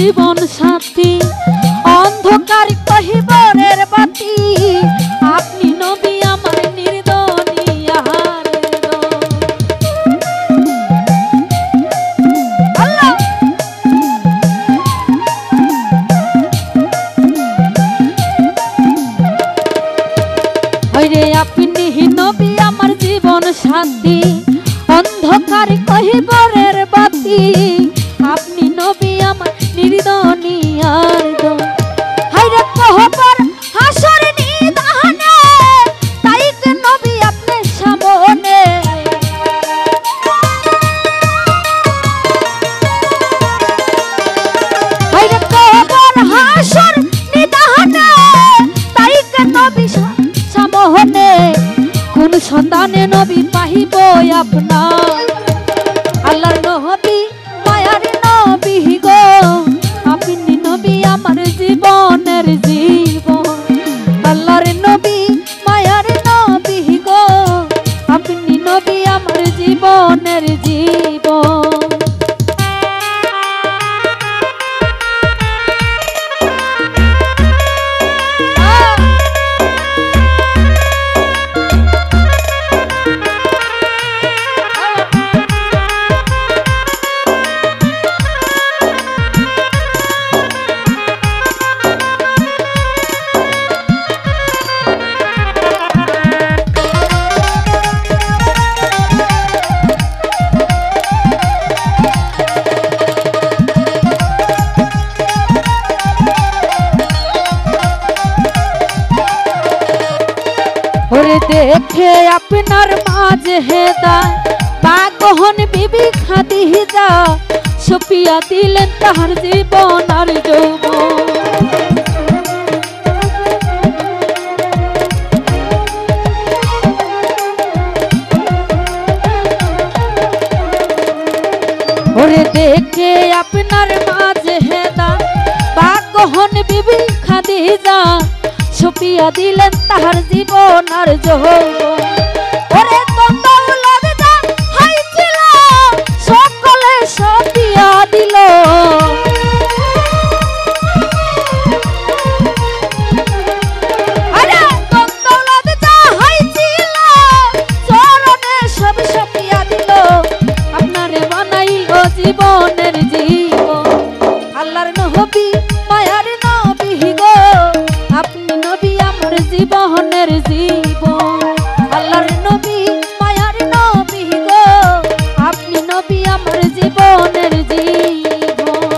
জীবন সাথী অন্ধকার কহিবরের বাতি আপনি নবী আমার নির্দনী আল্লাহ হইরে আপনি নবী আমার জীবন সাথী অন্ধকার কহিবরের বাতি আপনি নবী আমার নির্দনী হাইরে কহবর হাসর নিদানে তাই নবী আপনি সামনে হাইরে কহবর হাসর নিদানে তাই নবী সামনে কোন সন্তানে নবী পাহিব আপনার আল্লাহর নবী মায়ার নবী গো আপনি নবী আমার জীবনের জীবন আল্লাহর নবী মায়ার নবী গো আপনি নবী আমার জীবনের জীবন দেখে আপনার মাঝে হেদায় পাগহন বিবি খাদিজা সুপিয়া দিলেন তাহার জীবন আর যৌবন ওরে দেখে আপনার মাঝে হেদায় পাগহন বিবি খাদিজা সুপিয়া দিলেন তাহার জীবন আর যৌবন ওরে দৌলত যা হইছিল সকলে সব দিয়া দিল আরে দৌলত যা হইছিল চরণে সব সপিয়া দিল আপনারে বানাইল জীবনের জীবন আল্লাহর নবী মায়ার নবী গো আপনি নবী আমার জীবনের জীবন আল্লাহর নবী মায়ার নবী গো আপনি নবী আমার জীবনের জীবন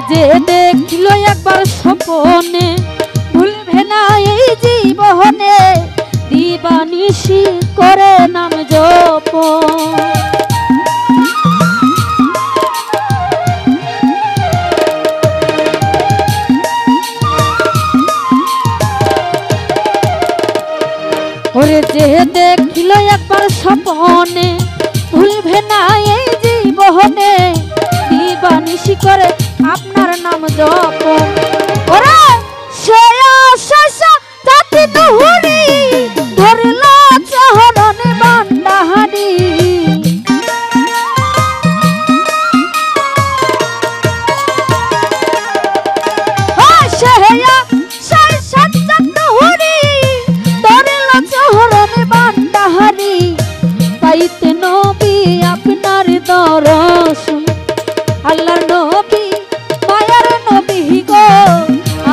যে দেখল একবার স্বপনে ভুলবে না এই জীবনে দিবানিশি করে নাম জপ ওরে যে দেখল একবার স্বপনে ভুলবে না এই জীবনে দিবানিশি করে আপনার নাম জপ ওরে শেয়া শেষা জাতি নুহুরি ধরল চহরনে বান্ডাহারি শেয়া শেষা জাতি নুহুরি ধরল চহরনে বান্ডাহারি তাইতে নবী আপনার দর্শন আল্লাহর নবী মায়ার নবী গো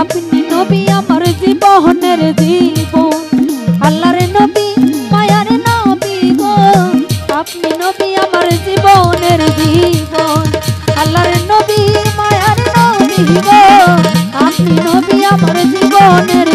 আপনি নবী আমার জীবনের জীবন আল্লাহর নবী মায়ার নবী গো আপনি নবী আমার জীবনের জীবন আল্লাহর নবী মায়া মনের